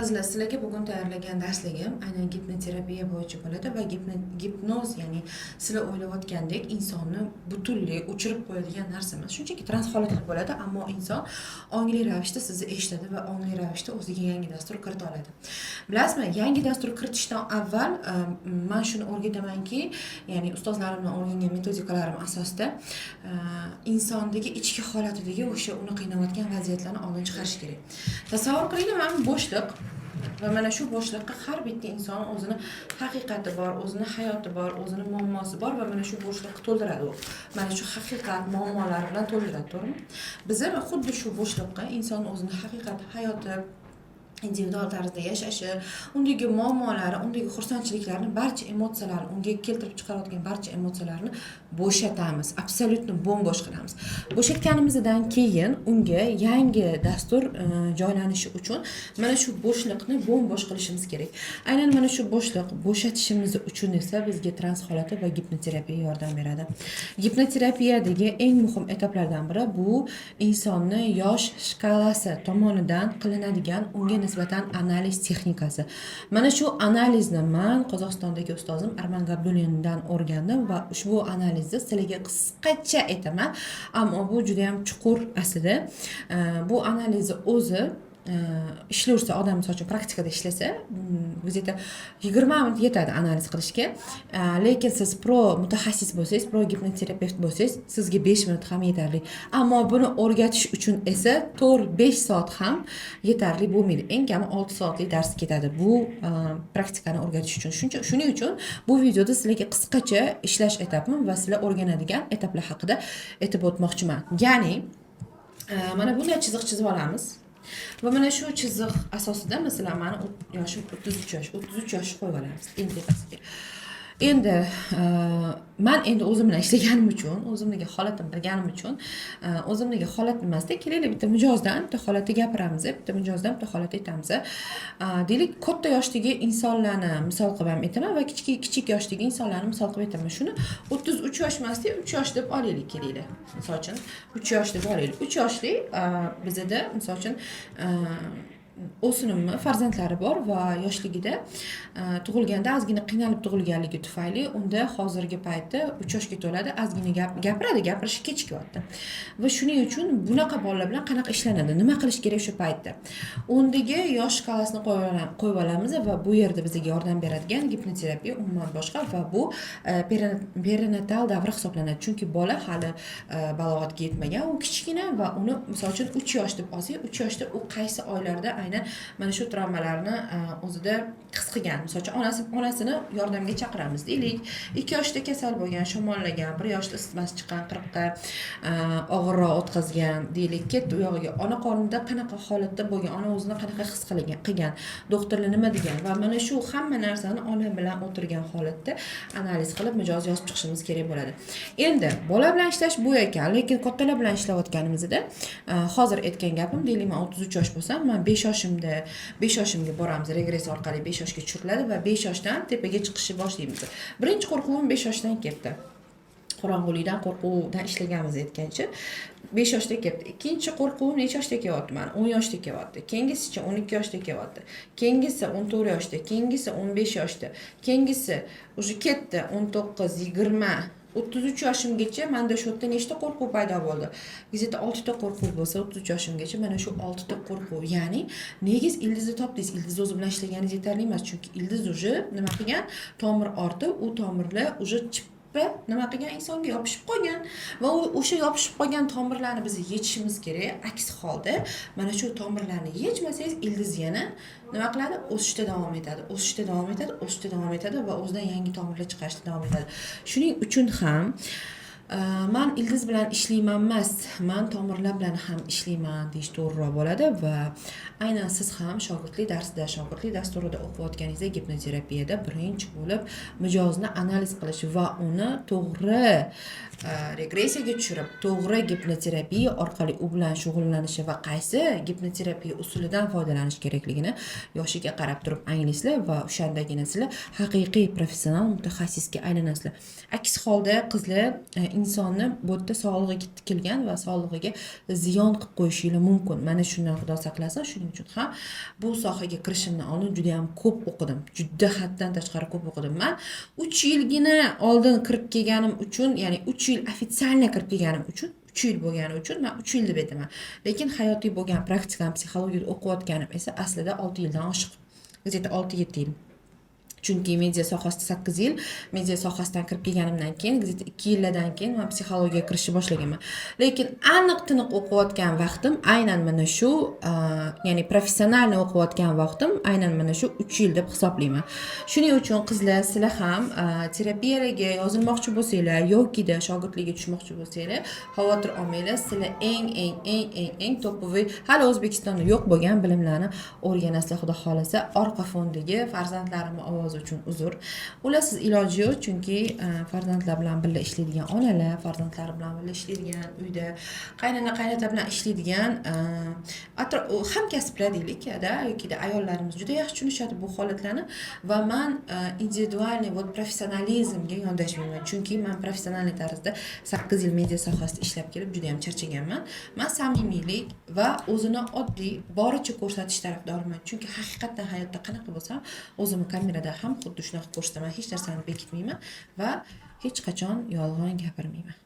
sizlarga bugun tayyorlagan darsligim aynan gipnoterapiya bo'yicha bo'ladi va gipnoz, ya'ni sizlar o'ylayotgandek insonni butunlay o'chirib qo'yadigan narsa emas. Shunchaki trans holatlar bo'ladi, ammo inson ongli ravishda sizni eshitadi va ongli ravishda o'ziga yangi dastur kirita oladi. Bilasizmi, yangi dastur kiritishdan avval men shuni o'rgatamanki, ya'ni ustozlarimdan o'rgangan metodikalarim asosida insondagi ichki holatidagi o'sha uni qiynayotgan vaziyatlarni oldin chiqarish kerak. Tasavvur qilinglar, mana bo'shliq va mana shu bo'shliqqa har bitta inson o'zini haqiqati bor, o'zini hayoti bor, o'zini muammosi bor va mana shu bo'shliqni to'ldiradi u. Mana shu haqiqat, muammolar bilan to'ldiradi, to'g'rimi? Biz ham xuddi shu bo'shliqqa inson o'zini haqiqati, hayoti, individual tarzda yashashi, undagi muammolari, undagi xursandchiliklarni, barcha emotsiyalarni, unga keltirib chiqaradigan barcha emotsiyalarni bo'shatamiz, absolyutni bo'sh qilamiz. Bo'shatganimizdan keyin unga yangi dastur joylanishi uchun mana shu bo'shliqni bo'sh qilishimiz kerak. Aynan mana shu bo'shliq bo'shatishimiz uchun esa bizga trans holati va gipnoterapiya yordam beradi. Gipnoterapiyadagi eng muhim etaplardan biri bu insonni yosh shkalasi tomonidan qilinadigan unga nisbatan analiz texnikasi. Mana shu analizni men Qozog'istondagi ustozim Arman Gabdulindan o'rgandim va ushbu analizni sizlarga qisqacha aytaman, ammo bu juda ham chuqur aslida. Bu analizni o'zi ishlayversa, odam misol uchun praktikada ishlasa, bizda 20 minut yetadi analiz qilishga. Lekin siz pro mutaxassis bo'lsangiz, pro gipnoterapevt bo'lsangiz, sizga 5 minut ham yetarli. Ammo buni o'rgatish uchun esa 4-5 soat ham yetarli bo'lmaydi. Eng kami 6 soatlik dars ketadi bu praktikani o'rgatish uchun. Shuning uchun bu videoda sizlarga qisqacha ishlash etapman va sizlar o'rganadigan etaplar haqida aytib o'tmoqchiman. Ya'ni mana bunday chiziq chizib olamiz. Va mana shu chiziq asosida, masalan, meni yoshim 33 yosh qo'yib olamiz tepasiga. Endi men o'zim bilan ishlaganim uchun, o'zimdagi holatimni bilganim uchun, o'zimdagi holat emasda, kelaylik bitta mijozdan bitta holatni gapiramiz, bitta mijozdan bitta holat aytamiz. Deylik, katta yoshdagi insonlarni misol qilib ham aytaman va kichik yoshdagi insonlarni misol qilib aytaman. Shuni 33 yosh emasda, 3 yosh deb olaylik, kelaylik. Misol uchun 3 yosh deb olaylik. 3 yoshli bizda misol uchun o'smir farzandlari bor va yoshligida tug'ilganda ozgina qiynalib tug'ilganligi tufayli unda hozirgi paytda 3 yoshga to'ladi, ozgina gapirishi kechikyapti. Va shuning uchun bunaqa bolalar bilan qanaqa ishlanadi, nima qilish kerak shu paytda? Undagi yosh shkalasini qo'yib olamiz va bu yerda bizga yordam beradigan gipnoterapiya umuman boshqa va bu perinatal davr hisoblanadi. Chunki bola hali balog'atga yetmagan, u kichkina va uni misol uchun 3 yosh deb olsak, 3 yoshda u qaysi oylarda aynan mana shu travmalarni o'zida his qilgan. Misol uchun onasini yordamga chaqiramiz deylik. 2 yoshda kasal bo'lgan, shamollagan, 1 yoshda isitmasi chiqqan, 40 ga og'irroq o'tkazgan deylik. Ketdi u yog'iga. Ona qornida qanaqa holatda bo'lgan, ona o'zini qanaqa his qilgan, doktorlar nima degan va mana shu hamma narsani ona bilan o'tirgan holatda analiz qilib mijoz yozib chiqishimiz kerak bo'ladi. Endi bola bilan ishlash bu ekan, lekin kattalar bilan ishlayotganimizda hozir aytgan gapim, deylik, men 33 yosh bo'lsam, men 5 yoshimga boramiz, regress orqali 5 yoshga tushiriladi va 5 yoshdan tepaga chiqishni boshlaymiz. Birinchi qo'rquvim 5 yoshdan keldi. Qorong'ulikdan, qo'rquvdan ishlaganmiz aytgancha 5 yoshda keldi. Ikkinchi qo'rquvim necha yoshda kelyapti? Mana 10 yoshda kelyapti. Keyingisicha 12 yoshda kelyapti. Keyingisi 14 yoshda, keyingisi 15 yoshda, keyingisi уже ketdi 19, 20, 33 yoshimgacha menda shu yerda nechta qo'rquv paydo bo'ldi? Bizda 6 ta qo'rquv bo'lsa, 33 yoshimgacha mana shu 6 ta qo'rquv. Ya'ni negiz ildizni topdingiz, ildiz o'zi bilan ishlaganingiz yetarli emas, chunki ildiz уже nima qilgan? Tomir ortib, u tomirlar уже nima qilgan, insonga yopishib qolgan va o'sha yopishib qolgan tomirlarni biz yechishimiz kerak. Aks holda mana shu tomirlarni yechmasangiz ildiz yana nima qiladi? O'sishda davom etadi va o'zidan yangi tomirlar chiqarishda davom etadi. Shuning uchun ham men ildiz bilan ishlayman emas, men tomirlar bilan ham ishlayman deyish to'g'riroq bo'ladi va aynan siz ham shogirdlik dasturida o'qiyotganingizda gipnoterapiyada birinchi bo'lib mijozni analiz qilish va uni to'g'ri regressiyaga tushirib, to'g'ri gipnoterapiya orqali u bilan shug'ullanishi va qaysi gipnoterapiya usulidan foydalanish kerakligini yoshiga qarab turib anglaysizlar va o'shandagina sizlar haqiqiy professional mutaxassisga aylanasizlar. Aks holda qizlar insonni bu yerda sog'lig'iga tikilgan va sog'lig'iga ziyon qilib qo'yishingiz mumkin. Mana shundan Xudo saqlasin. Shuning uchun ham bu sohaga kirishimdan oldin juda ham ko'p o'qidim. Juda haddan tashqari ko'p o'qidim. Men 3 yilgina oldin kirib kelganim uchun, ya'ni 3 yil ofitsialniy kirib kelganim uchun 3 yil bo'lgani uchun men 3 yil deb aytaman. Lekin hayotiy bo'lgan praktikam psixologiyada o'qiyotganim esa aslida 6 yildan oshiq. Где-то 6-7 yil. Chunki media sohasida 8 yil, media sohasidan kirib kelganimdan keyin, где-то 2 yildan keyin men psixologiyaga kirishni boshlaganman. Lekin aniq-tiniq o'qiyotgan vaqtim aynan mana shu, ya'ni professionalni o'qiyotgan vaqtim aynan mana shu 3 yil deb hisoblayman. Shuning uchun qizlar, sizlar ham terapiyalarga yozilmoqchi bo'lsanglar yoki-da shogirdlikka tushmoqchi bo'lsanglar, xavotir olmanglar. Sizlar eng topoviy hali O'zbekistonda yo'q bo'lgan bilimlarni o'rganasizlar, xudo xolasa. Orqa fondagi farzandlarimning ovozi uchun uzr. Ular siz iloji yo'q, chunki farzandlar bilan birga ishlaydigan onalar, farzandlari bilan birga ishlaydigan uyda qaynona-qaynota bilan ishlaydigan hamkasblar deylik-da, yoki ayollarimiz juda yaxshi tushunishadi bu holatlarni va men individualniy professionalizmga yondashmayman. Chunki men professional tarzda 8 yil media sohasida ishlab kelib juda ham charchaganman. Men samimiylik va o'zini oddiy boricha ko'rsatish tarafdoriman. Chunki haqiqatan hayotda qanaqa bo'lsam, o'zimni kamerada ham xuddi shunaqa ko'rsataman, hech narsani bekitmayman va hech qachon yolg'on gapirmayman.